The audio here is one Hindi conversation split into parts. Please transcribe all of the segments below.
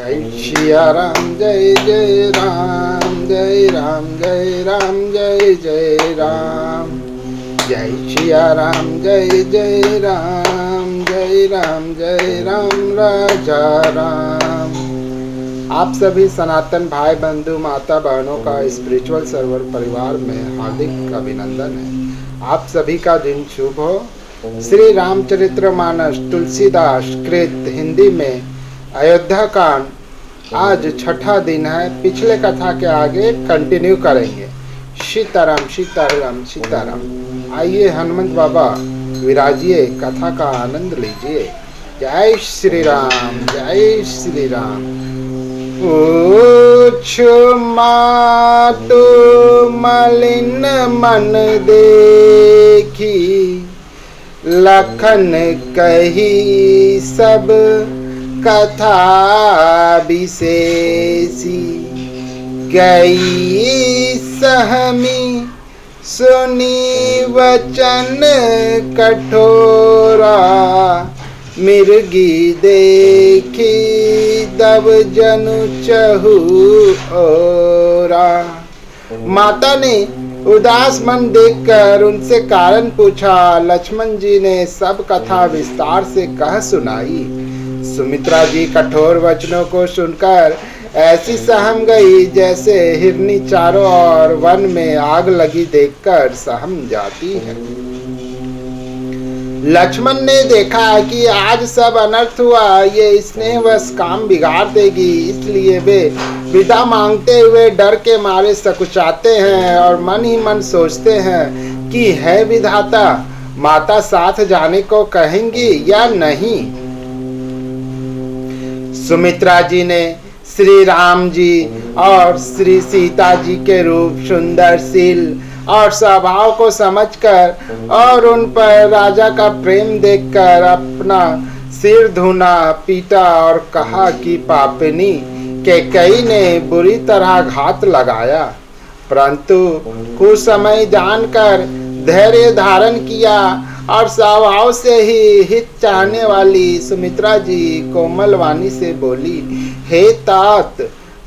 जय सिया राम जय जय राम जय राम जय राम जय जय राम जय सिया राम जय जय राम जय राम जय राम राजा राम। आप सभी सनातन भाई बंधु माता बहनों का स्पिरिचुअल सर्वर परिवार में हार्दिक अभिनंदन है। आप सभी का दिन शुभ हो। श्री रामचरितमानस तुलसीदास कृत हिंदी में अयोध्या कांड आज छठा दिन है। पिछले कथा के आगे कंटिन्यू करेंगे। सीताराम सीताराम सीताराम। आइए हनुमंत बाबा विराजिए, कथा का आनंद लीजिए। जय श्री राम जय श्री राम। पूछो मातु मलिन मन देखी, लखन कही सब कथा विशेषी। गई सहमी सुनी वचन कठोरा, मिर्गी देखी दब जनु चहु ओरा। माता ने उदास मन देखकर उनसे कारण पूछा। लक्ष्मण जी ने सब कथा विस्तार से कह सुनाई। सुमित्रा जी कठोर वचनों को सुनकर ऐसी सहम गई जैसे हिरनी चारों ओर वन में आग लगी देखकर सहम जाती है। लक्ष्मण ने देखा कि आज सब अनर्थ हुआ, ये स्नेहवश काम बिगाड़ देगी, इसलिए वे विदा मांगते हुए डर के मारे सकुचाते हैं और मन ही मन सोचते हैं कि है विधाता, माता साथ जाने को कहेंगी या नहीं। सुमित्रा जी ने श्री राम जी और श्री सीता जी के रूप, सुंदरशील और स्वभाव को समझकर और उन पर राजा का प्रेम देखकर अपना सिर धुना, पीटा और कहा कि पापिनी कैकेयी ने बुरी तरह घात लगाया, परंतु कुछ समय जानकर धैर्य धारण किया और स्वभाव से ही हित चाहने वाली सुमित्रा जी कोमल वाणी से बोली, हे तात,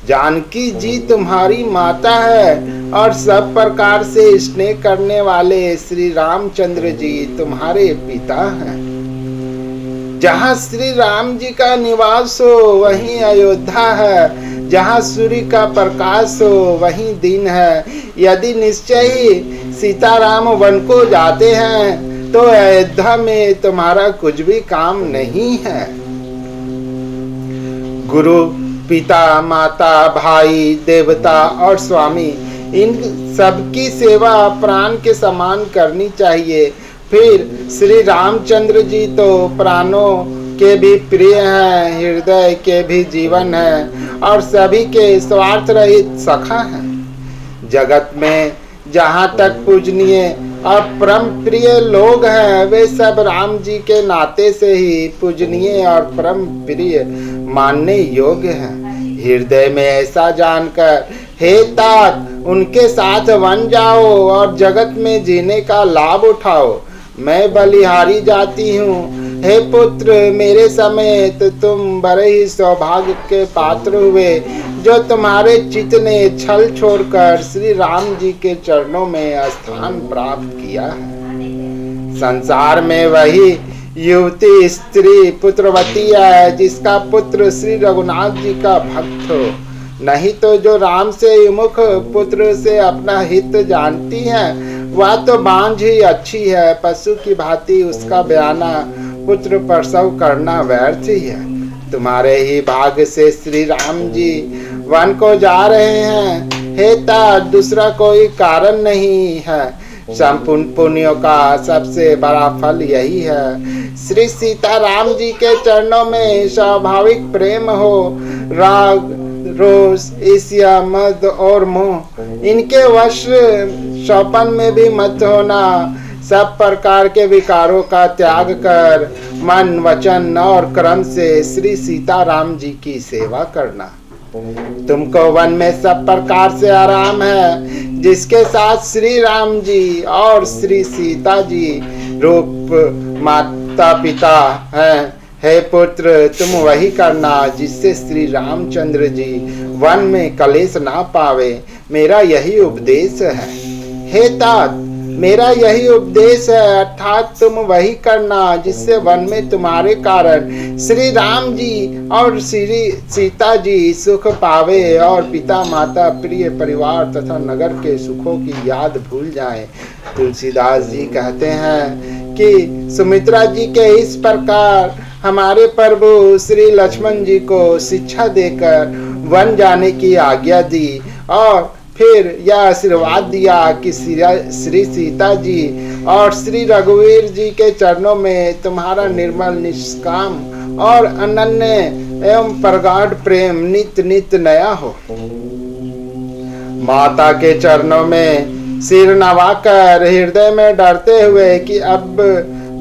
जानकी जी तुम्हारी माता है और सब प्रकार से स्नेह करने वाले श्री रामचंद्र जी तुम्हारे पिता हैं। जहाँ श्री राम जी का निवास हो वहीं अयोध्या है, जहाँ सूर्य का प्रकाश हो वहीं दिन है। यदि निश्चय ही सीताराम वन को जाते हैं तो अयोध्या में तुम्हारा कुछ भी काम नहीं है। गुरु, पिता, माता, भाई, देवता और स्वामी, इन सबकी सेवा प्राण के समान करनी चाहिए। फिर श्री रामचंद्र जी तो प्राणों के भी प्रिय हैं, हृदय के भी जीवन हैं और सभी के स्वार्थ रहित सखा हैं। जगत में जहाँ तक पूजनीय और परम प्रिय लोग हैं, वे सब राम जी के नाते से ही पूजनीय और परम प्रिय मानने योग्य हैं। हृदय में ऐसा जानकर हे तात, उनके साथ वन जाओ और जगत में जीने का लाभ उठाओ। मैं बलिहारी जाती हूँ। हे पुत्र, मेरे समेत तुम बड़े ही सौभाग्य के पात्र हुए जो तुम्हारे चित्त ने छल छोड़कर श्री राम जी के चरणों में स्थान प्राप्त किया है। संसार में वही युवती स्त्री पुत्रवती है जिसका पुत्र श्री रघुनाथ जी का भक्त हो, नहीं तो जो राम से विमुख पुत्र से अपना हित जानती है वह तो बांझ ही अच्छी है। पशु की भांति उसका बयाना पुत्र प्रसव करना व्यर्थ ही है। तुम्हारे ही भाग्य से श्री राम जी वन को जा रहे हैं। हे तात, दूसरा कोई कारण नहीं है। संपूर्ण पुण्यों का सबसे बड़ा फल यही है। श्री सीता राम जी के चरणों में स्वाभाविक प्रेम हो। राग, रोष, ईर्ष्या, मद और मोह, इनके वश शौपन में भी मत होना। सब प्रकार के विकारों का त्याग कर मन, वचन और कर्म से श्री सीता राम जी की सेवा करना। तुमको वन में सब प्रकार से आराम है, जिसके साथ श्री राम जी और श्री सीता जी रूप माता पिता हैं। हे पुत्र, तुम वही करना जिससे श्री रामचंद्र जी वन में कलेश ना पावे। मेरा यही उपदेश है। हे तात, मेरा यही उपदेश है, अर्थात तुम वही करना जिससे वन में तुम्हारे कारण श्री राम जी और श्री सीता जी सुख पावे और पिता माता प्रिय परिवार तथा नगर के सुखों की याद भूल जाएं। तुलसीदास जी कहते हैं कि सुमित्रा जी के इस प्रकार हमारे प्रभु श्री लक्ष्मण जी को शिक्षा देकर वन जाने की आज्ञा दी और फिर यह आशीर्वाद दिया कि श्री सीता जी और श्री रघुवीर जी के चरणों में तुम्हारा निर्मल निष्काम और अनन्य एवं प्रगाढ़ प्रेम नित्य नित्य नया हो। माता के चरणों में सिर नवाकर हृदय में डरते हुए कि अब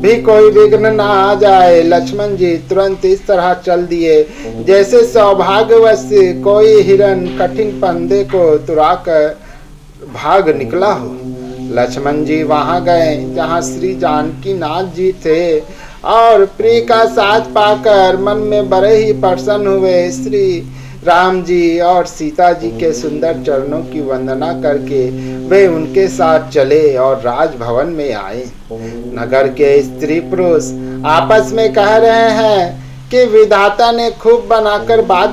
भी कोई विघ्न ना आ जाए, लक्ष्मण जी तुरंत इस तरह चल दिए जैसे सौभाग्यवश कोई हिरन कठिन फंदे को तुराकर भाग निकला हो। लक्ष्मण जी वहां गए जहां श्री जानकी नाथ जी थे और प्रिय का साथ पाकर मन में बड़े ही प्रसन्न हुए। श्री राम जी और सीता जी के सुंदर चरणों की वंदना करके वे उनके साथ चले और राजभवन में आए। नगर के स्त्री पुरुष आपस में कह रहे हैं कि विधाता ने खूब बनाकर बात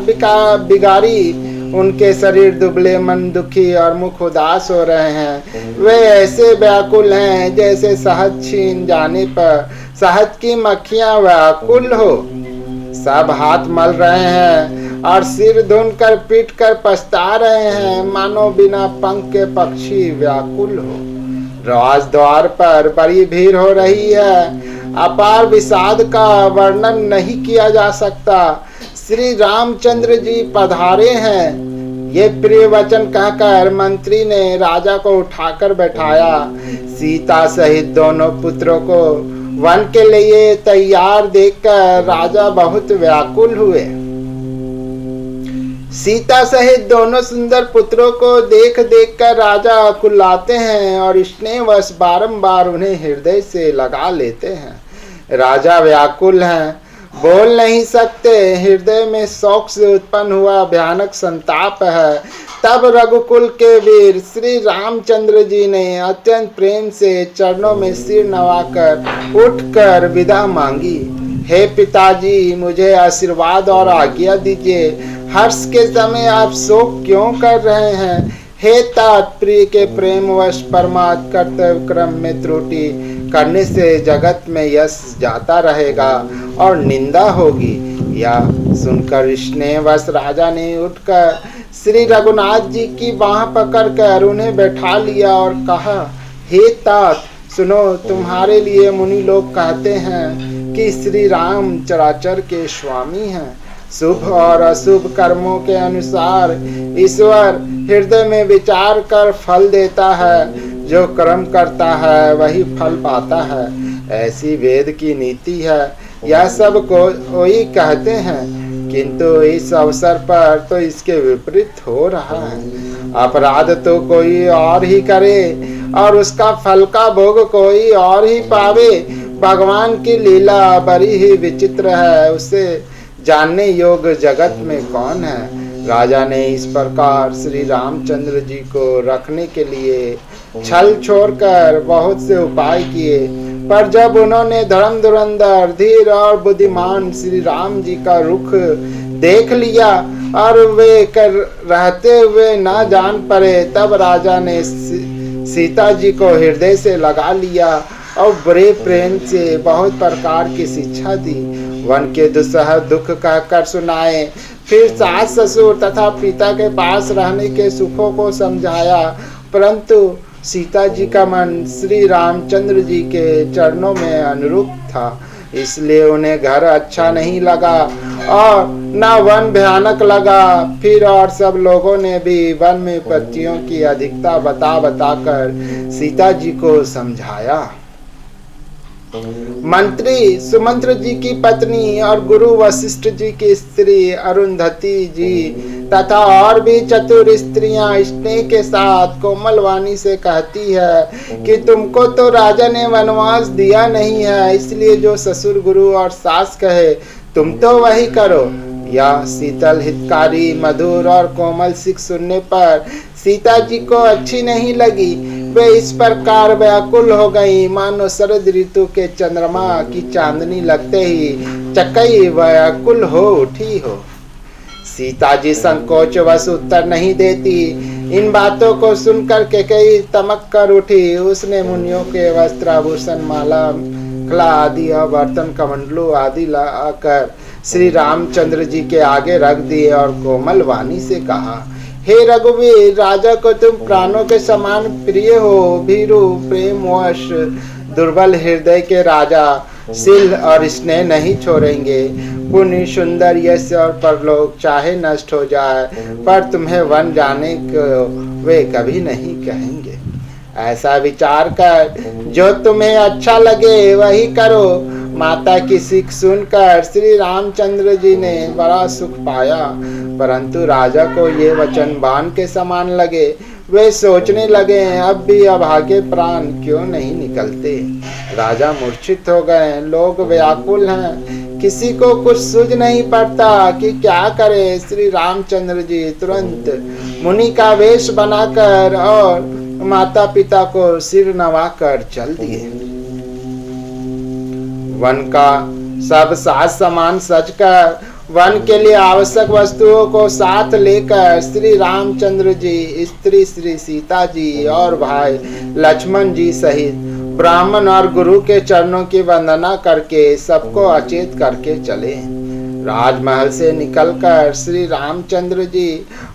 बिगाड़ी। उनके शरीर दुबले, मन दुखी और मुख उदास हो रहे हैं। वे ऐसे व्याकुल हैं जैसे शहद छीन जाने पर शहद की मक्खियां व्याकुल हो। सब हाथ मल रहे हैं और सिर धुन कर पीट कर पछता रहे हैं, मानो बिना पंख के पक्षी व्याकुल हो। राजद्वार पर बड़ी भीड़ हो रही है, अपार विषाद का वर्णन नहीं किया जा सकता। श्री रामचंद्र जी पधारे हैं। ये प्रिय वचन कहकर मंत्री ने राजा को उठाकर बैठाया। सीता सहित दोनों पुत्रों को वन के लिए तैयार देखकर राजा बहुत व्याकुल हुए। सीता सहित दोनों सुंदर पुत्रों को देख देख कर राजा कुल्लाते हैं और स्नेहवश बारंबार उन्हें हृदय से लगा लेते हैं। राजा व्याकुल हैं, बोल नहीं सकते, हृदय में शोक से उत्पन्न हुआ भयानक संताप है। तब रघुकुल के वीर श्री रामचंद्र जी ने अत्यंत प्रेम से चरणों में सिर नवाकर उठकर विदा मांगी। हे पिताजी, मुझे आशीर्वाद और आज्ञा दीजिए। हर्ष के समय आप शोक क्यों कर रहे हैं? हे तात, प्रिय के प्रेमवश परमात्म कर्तव्य क्रम में त्रुटि करने से जगत में यश जाता रहेगा और निंदा होगी। यह सुनकर स्नेहवश राजा ने उठकर श्री रघुनाथ जी की बाह पकड़कर उन्हें बैठा लिया और कहा, हे तात, सुनो, तुम्हारे लिए मुनि लोग कहते हैं कि श्री राम चराचर के स्वामी हैं। शुभ और अशुभ कर्मों के अनुसार ईश्वर हृदय में विचार कर फल देता है। जो कर्म करता है वही फल पाता है, ऐसी वेद की नीति है। यह सब कोई कहते हैं, किंतु इस अवसर पर तो इसके विपरीत हो रहा है। अपराध तो कोई और ही करे और उसका फल का भोग कोई और ही पावे। भगवान की लीला बड़ी ही विचित्र है, उसे जानने योग्य जगत में कौन है। राजा ने इस प्रकार श्री रामचंद्र जी को रखने के लिए छल छोड़कर बहुत से उपाय किए, पर जब उन्होंने धर्म धुरंधर धीर और बुद्धिमान श्री राम जी का रुख देख लिया और वे कर रहते हुए ना जान पड़े, तब राजा ने सीता जी को हृदय से लगा लिया और बड़े प्रेम से बहुत प्रकार की शिक्षा दी। वन के दुस्सह दुख कहकर सुनाए, फिर सास ससुर तथा पिता के पास रहने के सुखों को समझाया। परंतु सीता जी का मन श्री रामचंद्र जी के चरणों में अनुरूप था, इसलिए उन्हें घर अच्छा नहीं लगा और न वन भयानक लगा। फिर और सब लोगों ने भी वन में पत्तियों की अधिकता बता बताकर सीता जी को समझाया। मंत्री सुमंत्र जी की पत्नी और गुरु वशिष्ठ जी की स्त्री अरुंधति जी तथा और भी चतुर स्त्रियां स्नेह के साथ कोमल वाणी से कहती है कि तुमको तो राजा ने वनवास दिया नहीं है, इसलिए जो ससुर गुरु और सास कहे तुम तो वही करो। यह शीतल हितकारी मधुर और कोमल सिख सुनने पर सीता जी को अच्छी नहीं लगी। वे इस प्रकार व्याकुल हो गई मानो शरद ऋतु के चंद्रमा की चांदनी लगते ही चकई व्याकुल हो उठी हो। सीता जी संकोच वश उत्तर नहीं देती। इन बातों को सुनकर कैकेयी तमक कर उठी। उसने मुनियों के वस्त्र आभूषण माला कला आदि और बर्तन कमंडलू आदि लाकर श्री रामचंद्र जी के आगे रख दिए और कोमल वाणी से कहा, हे रघुवीर, राजा को तुम प्राणों के समान प्रिय हो। भीरु प्रेमवश दुर्बल हृदय के राजा शील और स्नेह नहीं छोड़ेंगे। पुण्य सुंदर यश और परलोक चाहे नष्ट हो जाए, पर तुम्हें वन जाने को वे कभी नहीं कहेंगे। ऐसा विचार कर जो तुम्हें अच्छा लगे वही करो। माता की सीख सुनकर श्री रामचंद्र जी ने बड़ा सुख पाया, परंतु राजा को ये वचन बाण के समान लगे। वे सोचने लगे, अब भी अभागे प्राण क्यों नहीं निकलते। राजा मूर्छित हो गए। लोग व्याकुल हैं, किसी को कुछ सूझ नहीं पड़ता कि क्या करे। श्री रामचंद्र जी तुरंत मुनि का वेश बनाकर और माता पिता को सिर नवाकर चल दिए। वन का सब साज सामान सजकर वन के लिए आवश्यक वस्तुओं को साथ लेकर श्री रामचंद्र जी, स्त्री श्री सीता जी और भाई लक्ष्मण जी सहित ब्राह्मण और गुरु के चरणों की वंदना करके सबको अचेत करके चले। राजमहल से निकलकर श्री रामचंद्र जी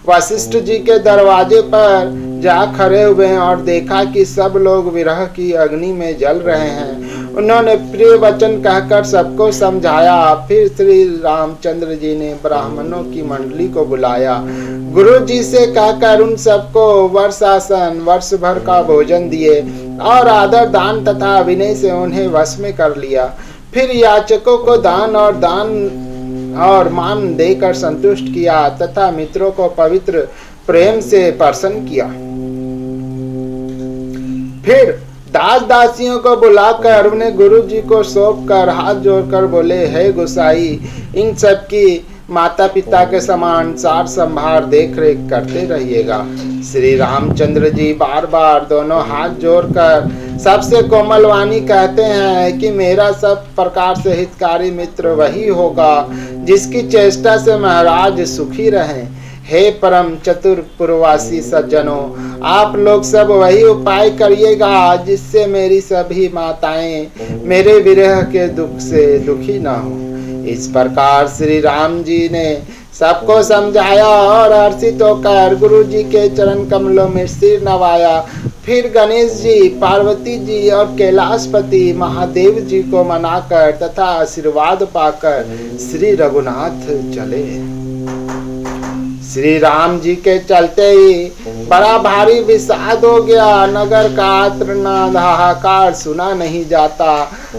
वशिष्ठ जी के दरवाजे पर जा खड़े हुए और देखा कि सब लोग विरह की अग्नि में जल रहे हैं। उन्होंने प्रिय वचन कहकर सबको समझाया। फिर श्री रामचंद्र जी ने ब्राह्मणों की मंडली को बुलाया। गुरु जी से कहकर उन सबको वर्षासन वर्ष भर का भोजन दिए और आदर दान तथा विनय से उन्हें वश में कर लिया। फिर याचकों को दान और मान देकर संतुष्ट किया तथा मित्रों को पवित्र प्रेम से प्रसन्न किया। फिर दास दासियों को बुलाकर उन्हें गुरु जी को सौंप कर हाथ जोड़कर बोले, हे गोसाई, इन सब की माता पिता के समान सार संभार देख रेख करते रहिएगा। श्री रामचंद्र जी बार बार दोनों हाथ जोड़कर सबसे कोमल वाणी कहते हैं कि मेरा सब प्रकार से हितकारी मित्र वही होगा जिसकी चेष्टा से महाराज सुखी रहें। हे परम चतुर पुरवासी सज्जनों, आप लोग सब वही उपाय करिएगा जिससे मेरी सभी माताएं मेरे विरह के दुख से दुखी न हो। इस प्रकार श्री राम जी ने सबको समझाया और हर्षित होकर गुरु जी के चरण कमलों में सिर नवाया। फिर गणेश जी, पार्वती जी और कैलाशपति महादेव जी को मनाकर तथा आशीर्वाद पाकर श्री रघुनाथ चले। श्री राम जी के चलते ही बड़ा भारी विषाद हो गया। नगर का आर्तनाद हाहाकार सुना नहीं जाता।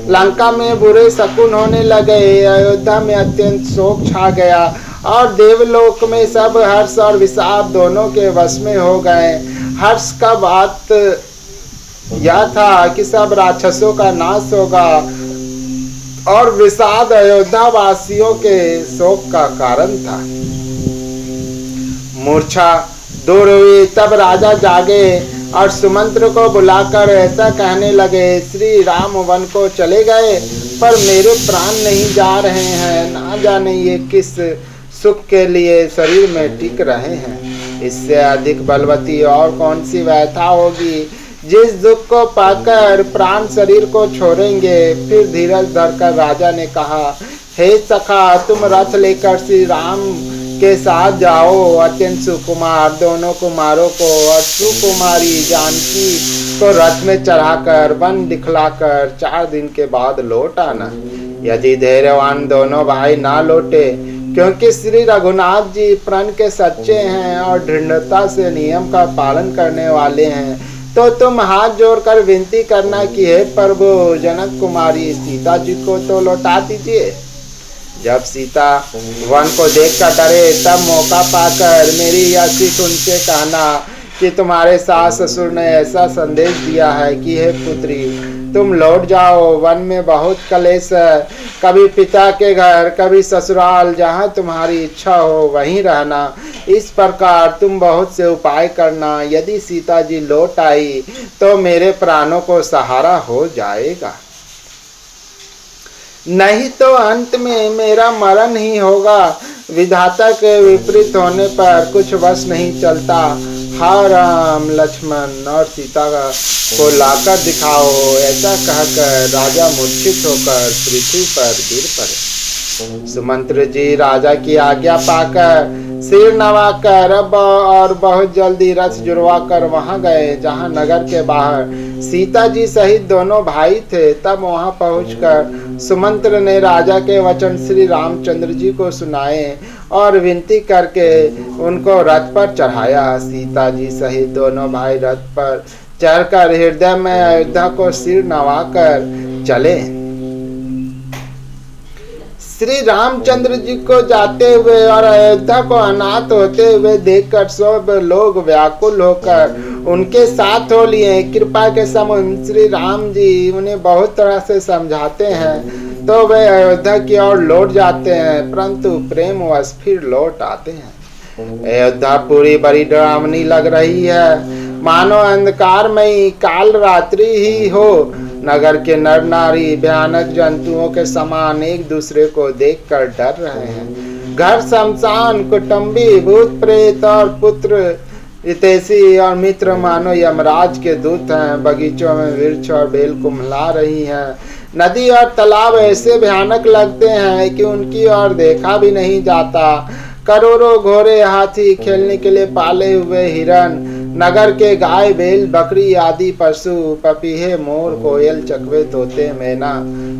लंका में बुरे शकुन होने लगे। अयोध्या में अत्यंत शोक छा गया और देवलोक में सब हर्ष और विषाद दोनों के वश में हो गए। हर्ष का बात यह था कि सब राक्षसों का नाश होगा और विषाद अयोध्या वासियों के शोक का कारण था। मूर्छा दूर हुई तब राजा जागे और सुमंत्र को बुलाकर ऐसा कहने लगे, श्री राम वन को चले गए पर मेरे प्राण नहीं जा रहे हैं। ना जाने ये किस सुख के लिए शरीर में टिक रहे हैं। इससे अधिक बलवती और कौन सी व्यथा होगी जिस दुख को पाकर प्राण शरीर को छोड़ेंगे। फिर धीरज धरकर राजा ने कहा, हे सखा, तुम रथ लेकर श्री राम के साथ जाओ। अत्यंत सुकुमार दोनों कुमारों को और सुकुमारी जानकी को रथ में चढ़ाकर वन दिखलाकर 4 दिन के बाद लौट आना। यदि धैर्यवान दोनों भाई ना लौटे, क्योंकि श्री रघुनाथ जी प्रण के सच्चे हैं और दृढ़ता से नियम का पालन करने वाले हैं, तो तुम हाथ जोड़कर विनती करना कि हे प्रभु, जनक कुमारी सीता जी को तो लौटा दीजिए। जब सीता वन को देखकर डरे तब मौका पाकर मेरी यह सिख उनसे कहना कि तुम्हारे सास ससुर ने ऐसा संदेश दिया है कि हे पुत्री, तुम लौट जाओ। वन में बहुत कलेश है, कभी पिता के घर, कभी ससुराल, जहाँ तुम्हारी इच्छा हो वहीं रहना। इस प्रकार तुम बहुत से उपाय करना। यदि सीता जी लौट आई तो मेरे प्राणों को सहारा हो जाएगा, नहीं तो अंत में मेरा मरण ही होगा। विधाता के विपरीत होने पर कुछ वश नहीं चलता। हा राम, लक्ष्मण और सीता को लाकर दिखाओ। ऐसा कहकर राजा मूर्छित होकर पृथ्वी पर गिर पड़े। सुमंत्र जी राजा की आज्ञा पाकर सिर नवाकर और बहुत जल्दी रथ जुड़वा कर वहां गए जहां नगर के बाहर सीता जी सहित दोनों भाई थे। तब वहां पहुंचकर सुमंत्र ने राजा के वचन श्री रामचंद्र जी को सुनाए और विनती करके उनको रथ पर चढ़ाया। सीता जी सहित दोनों भाई रथ पर चढ़कर हृदय में अयोध्या को सिर नवाकर चले। श्री रामचंद्र जी को जाते हुए और अयोध्या को अनाथ होते हुए देखकर सब लोग व्याकुल होकर उनके साथ हो लिए। कृपा के समुद्र श्री राम जी उन्हें बहुत तरह से समझाते हैं तो वे अयोध्या की ओर लौट जाते हैं, परंतु प्रेमवश फिर लौट आते हैं। अयोध्या पूरी बड़ी डरावनी लग रही है, मानो अंधकारमयी काल रात्रि ही हो। नगर के नर नारी भयानक जंतुओं के समान एक दूसरे को देखकर डर रहे हैं। घर शमशान, कुटुंबी, भूत प्रेत और पुत्र हितैषी और मित्र मानो यमराज के दूत हैं। बगीचों में वृक्ष और बेल कुम्हला रही हैं। नदी और तालाब ऐसे भयानक लगते हैं कि उनकी ओर देखा भी नहीं जाता। करोड़ों घोड़े, हाथी, खेलने के लिए पाले हुए हिरन, नगर के गाय, बैल, बकरी आदि पशु, पपीहे, मोर, कोयल, चकवे, तोते, मैना,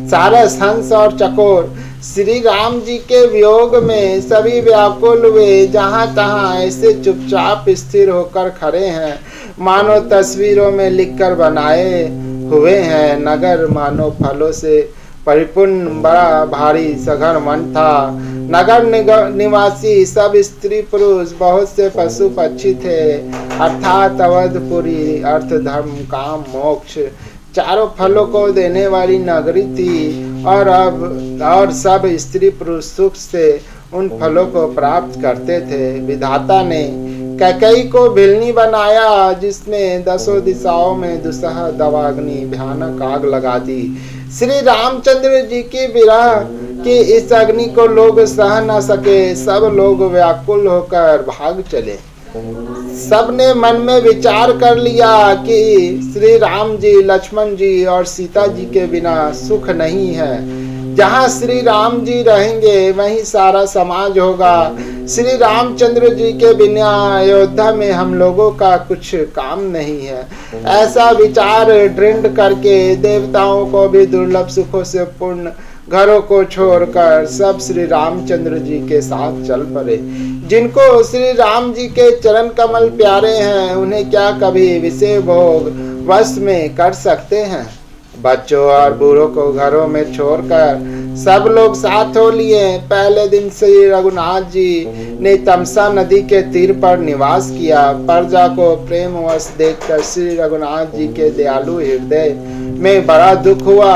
सारस, हंस और चकोर श्री राम जी के वियोग में सभी व्याकुल हुए। जहाँ तहाँ ऐसे चुपचाप स्थिर होकर खड़े हैं मानो तस्वीरों में लिखकर बनाए हुए हैं। नगर मानो फलों से परिपूर्ण बड़ा भारी सघन वन था। नगर निवासी सब स्त्री पुरुष, बहुत से पशु पक्षी थे, अर्थात अवधपुरी, अर्थ धर्म काम मोक्ष चारों फलों को देने वाली नगरी थी। और सब स्त्री पुरुष सुख से उन फलों को प्राप्त करते थे। विधाता ने कैकेयी को भिलनी बनाया जिसने दसों दिशाओं में दुसह दवाग्नि भयानक आग लगा दी। श्री रामचंद्र जी की विरह की इस अग्नि को लोग सह न सके, सब लोग व्याकुल होकर भाग चले। सबने मन में विचार कर लिया कि श्री राम जी, लक्ष्मण जी और सीता जी के बिना सुख नहीं है। जहाँ श्री राम जी रहेंगे वहीं सारा समाज होगा। श्री रामचंद्र जी के बिना अयोध्या में हम लोगों का कुछ काम नहीं है। ऐसा विचार दृढ़ करके देवताओं को भी दुर्लभ सुखों से पूर्ण घरों को छोड़कर सब श्री रामचंद्र जी के साथ चल पड़े। जिनको श्री राम जी के चरण कमल प्यारे हैं उन्हें क्या कभी विषय भोग वश में कर सकते हैं। बच्चों और बूढ़ों को घरों में छोड़कर सब लोग साथ हो लिए। पहले दिन श्री रघुनाथ जी ने तमसा नदी के तीर पर निवास किया। प्रजा को प्रेमवश देखकर श्री रघुनाथ जी के दयालु हृदय में बड़ा दुख हुआ।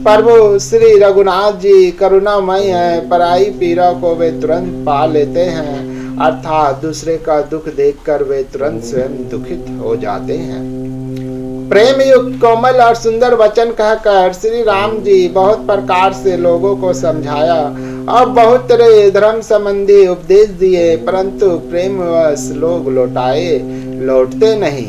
प्रभु श्री रघुनाथ जी करुणामय हैं, पराई पीड़ा को वे तुरंत पा लेते हैं, अर्थात दूसरे का दुख देखकर वे तुरंत स्वयं दुखित हो जाते हैं। प्रेम युक्त कोमल और सुंदर वचन कहकर श्री राम जी बहुत प्रकार से लोगों को समझाया और बहुत तरह धर्म संबंधी उपदेश दिए, परंतु प्रेमवश लोग लौटते नहीं।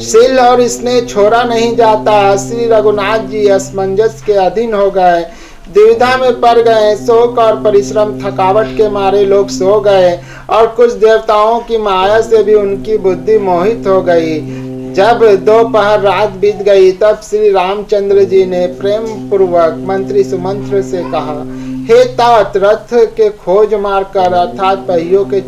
शील और स्नेह छोड़ा नहीं जाता। श्री रघुनाथ जी असमंजस के अधीन हो गए, दुविधा में पड़ गए। शोक और परिश्रम थकावट के मारे लोग सो गए और कुछ देवताओं की माया से भी उनकी बुद्धि मोहित हो गई। जब दोपहर रात बीत गई तब श्री रामचंद्र जी ने प्रेम पूर्वक मंत्री सुमंत्र से कहा, हे तात, रथ के खोज मारकर अर्थात पहियों के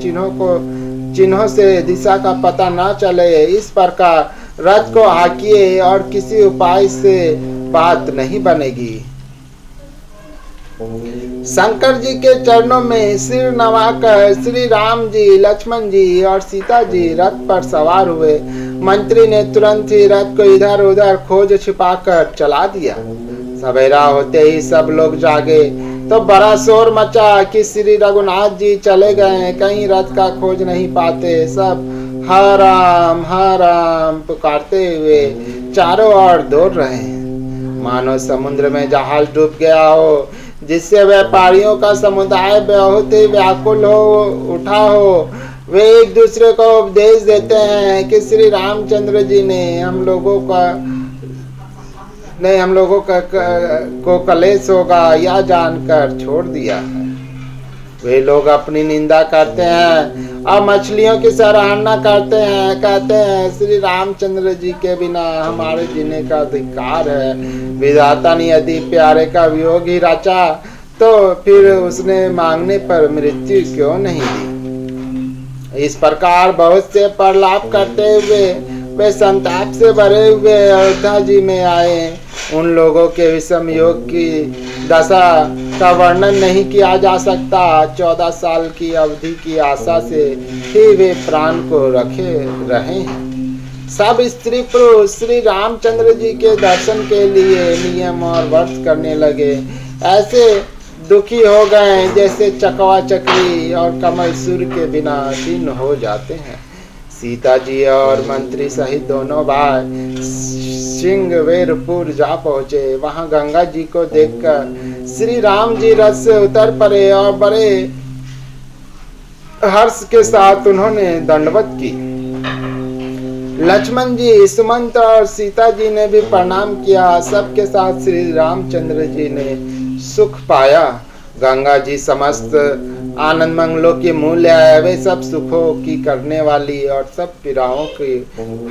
चिन्हों से दिशा का पता न चले, इस प्रकार रथ को हाकिए और किसी उपाय से बात नहीं बनेगी। शंकर जी के चरणों में सिर नवाकर श्री राम जी, लक्ष्मण जी और सीता जी रथ पर सवार हुए। मंत्री ने तुरंत ही रथ को इधर उधर खोज छिपाकर चला दिया। सवेरा होते ही सब लोग जागे तो बड़ा शोर मचा कि श्री रघुनाथ जी चले गए, कहीं रथ का खोज नहीं पाते। सब हर राम पुकारते हुए चारों ओर दौड़ रहे हैं, मानो समुद्र में जहाज डूब गया हो, जिससे व्यापारियों का समुदाय बहुत ही व्याकुल हो उठा हो। वे एक दूसरे को उपदेश देते हैं कि श्री रामचंद्र जी ने हम लोगों को कलेश होगा यह जानकर छोड़ दिया है। वे लोग अपनी निंदा करते हैं और मछलियों की सराहना करते हैं, कहते हैं श्री रामचंद्र जी के बिना हमारे जीने का अधिकार है। विधाता ने यदि प्यारे का वियोग ही रचा तो फिर उसने मांगने पर मृत्यु क्यों नहीं दी। इस प्रकार बहुत से प्रलाप करते हुए वे संताप से भरे हुए अयोध्या जी में आए। उन लोगों के विषम योग की दशा का वर्णन नहीं किया जा सकता। 14 साल की अवधि की आशा से ही वे प्राण को रखे रहे हैं। सब स्त्री पुरुष श्री रामचंद्र जी के दर्शन के लिए नियम और व्रत करने लगे। ऐसे दुखी हो गए जैसे चकवा चक्री और कमल सूर्य के बिना दिन हो जाते हैं। सीता जी और मंत्री सहित दोनों भाई सिंहवेरपुर जा पहुंचे। वहां गंगा जी को देखकर श्री राम जी रथ से उतर पड़े और बड़े हर्ष के साथ उन्होंने दंडवत की। लक्ष्मण जी, सुमंत और सीता जी ने भी प्रणाम किया। सबके साथ श्री रामचंद्र जी ने सुख पाया। गंगा जी समस्त आनंद मंगलों की मूल्य है। वे सब सुखों की करने वाली और सब पीड़ाओं की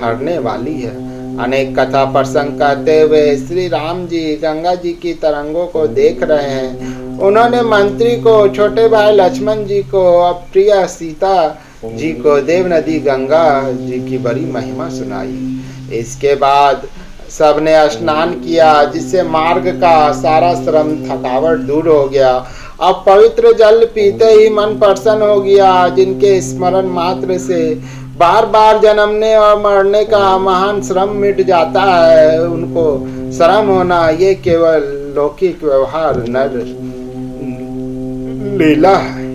हरने वाली है। अनेक कथा प्रसंग करते हुए श्री राम जी गंगा जी की तरंगों को देख रहे हैं। उन्होंने मंत्री को, छोटे भाई लक्ष्मण जी को और प्रिय सीता जी को देव नदी गंगा जी की बड़ी महिमा सुनाई। इसके बाद सबने स्नान किया, जिससे मार्ग का सारा श्रम थकावट दूर हो गया। अब पवित्र जल पीते ही मन प्रसन्न हो गया। जिनके स्मरण मात्र से बार बार जन्मने और मरने का महान श्रम मिट जाता है, उनको श्रम होना ये केवल लौकिक व्यवहार नर लीला है।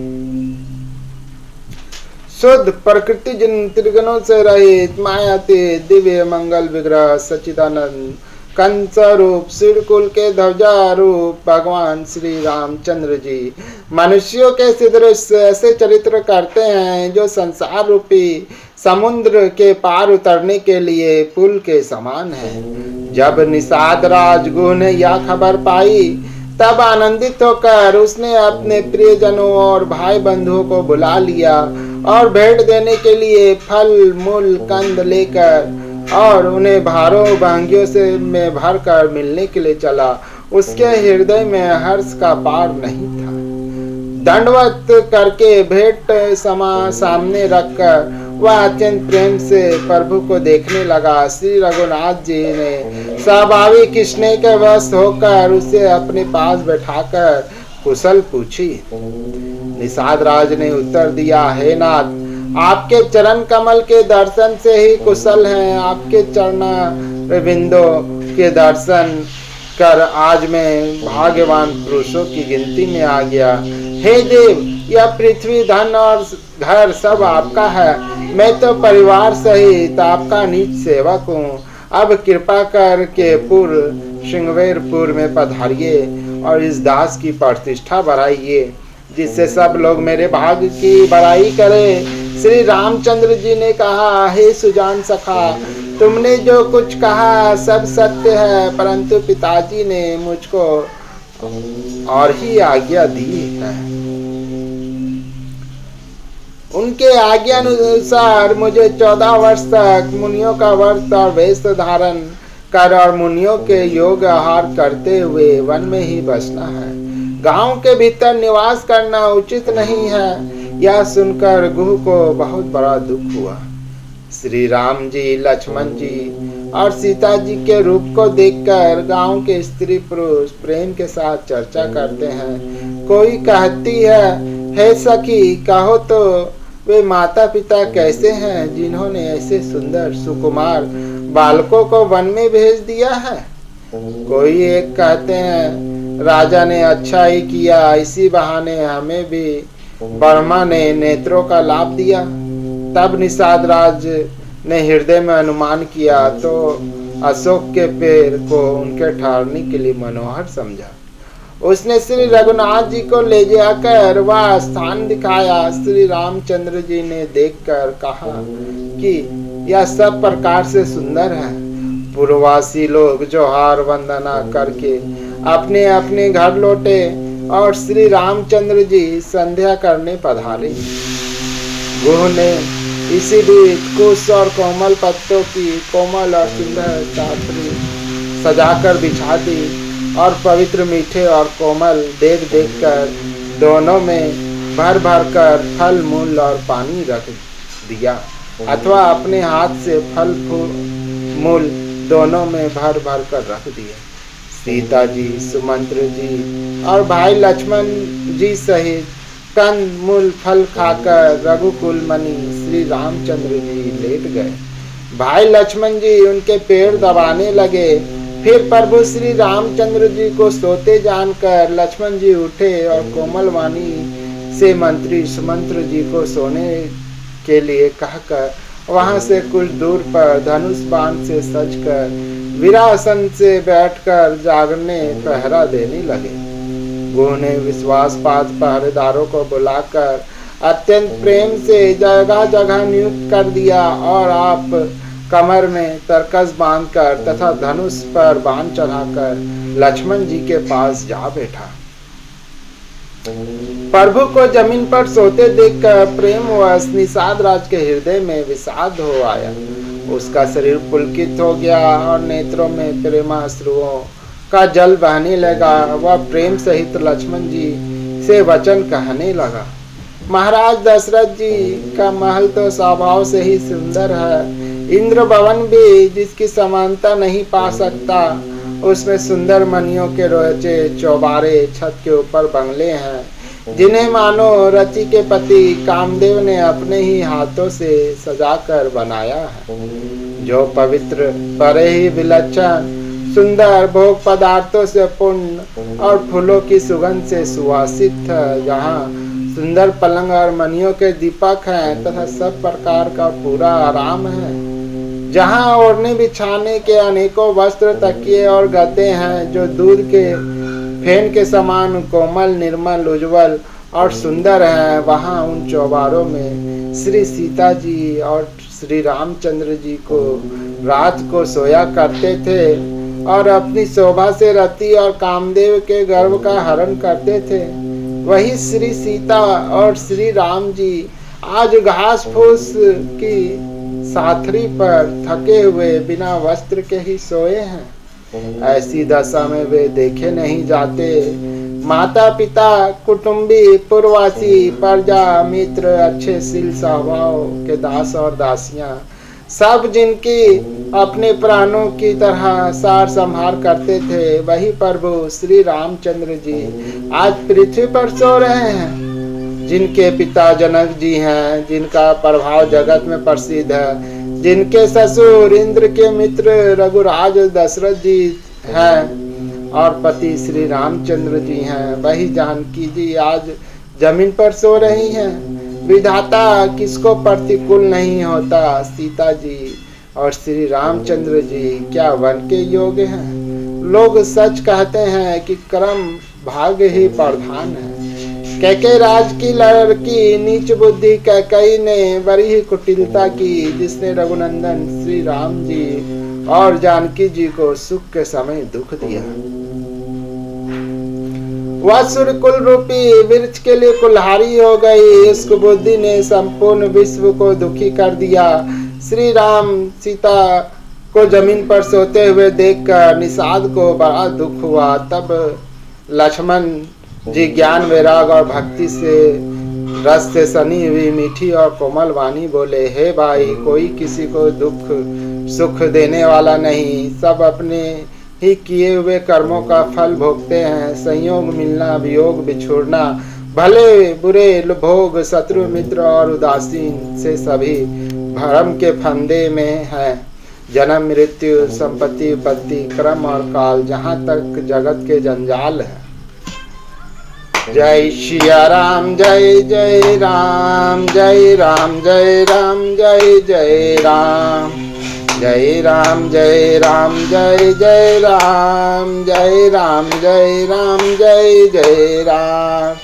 शुद्ध प्रकृति जिन त्रिगुणों से रहित मायातीत दिव्य मंगल विग्रह सच्चिदानंद कंस रूप सूर्यकुल के ध्वजा रूप भगवान श्री रामचंद्र जी मनुष्यों के सदृश ऐसे चरित्र करते हैं जो संसार रूपी समुद्र के पार उतरने के लिए पुल के समान है। जब निषाद राजगुरु ने यह खबर पाई तब आनंदित होकर उसने अपने प्रियजनों और भाई बंधुओं को बुला लिया और भेंट देने के लिए फल मूल कंद लेकर और उन्हें भारों भांगियों से में भर कर मिलने के लिए चला। उसके हृदय में हर्ष का पार नहीं था। दंडवत करके भेंट सामने रखकर वह अत्यंत प्रेम से प्रभु को देखने लगा। श्री रघुनाथ जी ने स्वाभाविक स्नेह के वश होकर उसे अपने पास बैठाकर कुशल पूछी। निषाद राज ने उत्तर दिया, हे नाथ, आपके चरण कमल के दर्शन से ही कुशल हैं। आपके चरण बिंदों के दर्शन कर आज मैं भाग्यवान पुरुषों की गिनती में आ गया। हे देव, यह पृथ्वी धन और घर सब आपका है। मैं तो परिवार सहित आपका नीच सेवक हूँ। अब कृपा करके सिंहवेरपुर में पधारिए और इस दास की प्रतिष्ठा बढ़ाइए, जिससे सब लोग मेरे भाग्य की बड़ाई करें। श्री रामचंद्र जी ने कहा, हे सुजान सखा, तुमने जो कुछ कहा सब सत्य है, परंतु पिताजी ने मुझको और ही आज्ञा दी है। उनके आज्ञा अनुसार मुझे 14 वर्ष तक मुनियों का व्रत और वेश धारण कर और मुनियों के योग आहार करते हुए वन में ही बसना है। गांव के भीतर निवास करना उचित नहीं है। यह सुनकर गुह को बहुत बड़ा दुख हुआ। श्री राम जी, लक्ष्मण जी और सीता जी के रूप को देखकर गांव के स्त्री पुरुष प्रेम के साथ चर्चा करते हैं। कोई कहती है, हे सखी, कहो तो वे माता पिता कैसे हैं जिन्होंने ऐसे सुंदर सुकुमार बालकों को वन में भेज दिया है। कोई एक कहते हैं, राजा ने अच्छा ही किया, इसी बहाने हमें भी ब्रह्मा ने नेत्रों का लाभ दिया। तब निषाद राज ने हृदय में अनुमान किया तो अशोक के पेड़ को उनके ठहरने के लिए मनोहर समझा। उसने श्री रघुनाथ जी को ले जाकर वह स्थान दिखाया। श्री रामचंद्र जी ने देखकर कहा कि यह सब प्रकार से सुंदर है। पूर्ववासी लोग जोहार वंदना करके अपने अपने घर लौटे और श्री रामचंद्र जी संध्या करने पधारे। गुरु ने इसी बीच कुश और कोमल पत्तों की कोमल और सुंदर चादरी सजाकर बिछा दी और पवित्र मीठे और कोमल देख देख कर दोनों में भर भर कर फल मूल और पानी रख दिया, अथवा अपने हाथ से फल मूल दोनों में भर भर कर रख दिए। सीता जी, सुमंत्र जी और भाई लक्ष्मण जी सहित कंद मूल फल खाकर रघुकुल मणि श्री रामचंद्र जी लेट गए। भाई लक्ष्मण जी उनके पैर दबाने लगे। फिर प्रभु श्री रामचंद्र जी को सोते जानकर लक्ष्मण जी उठे और कोमल वाणी से मंत्री सुमंत्र जी को सोने के लिए कहकर वहां से कुछ दूर पर धनुष बाण से सजकर वीरासन से बैठकर जागने पहरा देने लगे। गुरु ने विश्वासपात पहरेदारों को बुलाकर अत्यंत प्रेम से जगह जगह नियुक्त कर दिया और आप कमर में तरकस बांधकर तथा धनुष पर बाण चढ़ाकर लक्ष्मण जी के पास जा बैठा। प्रभु को जमीन पर सोते देखकर प्रेमवश निषाद राज के हृदय में विषाद हो आया। उसका शरीर पुलकित हो गया और नेत्रों में प्रेमाश्रुओं का जल बहने लगा। वह प्रेम सहित लक्ष्मण जी से वचन कहने लगा। महाराज दशरथ जी का महल तो स्वभाव से ही सुंदर है। इंद्र भवन भी जिसकी समानता नहीं पा सकता। उसमें सुंदर मणियों के रोचे चौबारे, छत के ऊपर बंगले हैं जिन्हें मानो रति के पति कामदेव ने अपने ही हाथों से सजाकर बनाया है। जो पवित्र, बड़े ही विलक्षण सुंदर भोग पदार्थों से पूर्ण और फूलों की सुगंध से सुवासित है। जहाँ सुंदर पलंग और मणियों के दीपक हैं तथा सब प्रकार का पूरा आराम है। जहाँ ओढ़ने बिछाने के अनेकों वस्त्र, तकिए और गद्दे हैं जो दूध के फेन के समान कोमल, निर्मल, उज्जवल और सुंदर हैं। वहाँ उन चौबारों में श्री सीता जी और श्री रामचंद्र जी को रात को सोया करते थे और अपनी शोभा से रति और कामदेव के गर्व का हरण करते थे। वही श्री सीता और श्री राम जी आज घास फूस की साथरी पर थके हुए बिना वस्त्र के ही सोए हैं। ऐसी दशा में वे देखे नहीं जाते। माता पिता, कुटुंबी, पूर्ववासी, प्रजा, मित्र, अच्छे शील स्वभाव के दास और दासियां सब जिनकी अपने प्राणों की तरह सार संहार करते थे, वही प्रभु श्री रामचंद्र जी आज पृथ्वी पर सो रहे हैं। जिनके पिता जनक जी हैं, जिनका प्रभाव जगत में प्रसिद्ध है, जिनके ससुर इंद्र के मित्र रघुराज दशरथ जी हैं और पति श्री रामचंद्र जी हैं, वही जानकी जी आज जमीन पर सो रही हैं। विधाता किसको प्रतिकूल नहीं होता। सीता जी और श्री रामचंद्र जी क्या वन के योग्य हैं। लोग सच कहते हैं कि कर्म भाग्य ही प्रधान है। कैकेयी राज की लड़की नीच बुद्धि कैकेयी ने बड़ी ही कुटिलता की, जिसने रघुनंदन श्री राम जी और जानकी जी को सुख के समय दुख दिया। वह सूर्यकुल रूपी वृक्ष के लिए कुल्हाड़ी हो गई। इस बुद्धि ने संपूर्ण विश्व को दुखी कर दिया। श्री राम सीता को जमीन पर सोते हुए देखकर निषाद को बड़ा दुख हुआ। तब लक्ष्मण जी ज्ञान, वैराग और भक्ति से रस से सनी हुई मीठी और कोमल वाणी बोले, हे भाई, कोई किसी को दुख सुख देने वाला नहीं, सब अपने ही किए हुए कर्मों का फल भोगते हैं। संयोग मिलना, वियोग बिछुड़ना, भले बुरे भोग, शत्रु मित्र और उदासीन से सभी भरम के फंदे में है। जन्म मृत्यु, संपत्ति विपत्ति, क्रम और काल, जहाँ तक जगत के जंजाल है। जय सिया राम, जय जय राम, जय राम जय राम, जय जय राम, जय राम जय राम, जय जय राम, जय राम जय राम, जय जय राम।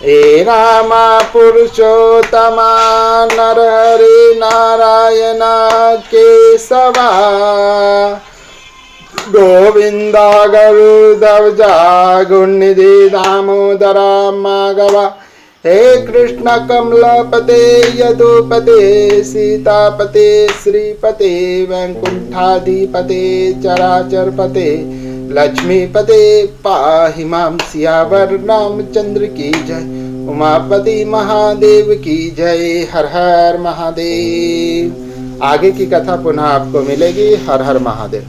हे रामा पुरुषोत्तमा नरहरि नारायण केशवा, गोविंदा गरुदध्वजा गुणनिधि दामोदरा माधवा। हे कृष्ण कमलपते यदुपते सीतापते श्रीपते वैकुंठाधिपते चराचरपते लक्ष्मीपते पाहि मां। सियावर रामचंद्र की जय, उमापति महादेव की जय। हर हर महादेव। आगे की कथा पुनः आपको मिलेगी। हर हर महादेव।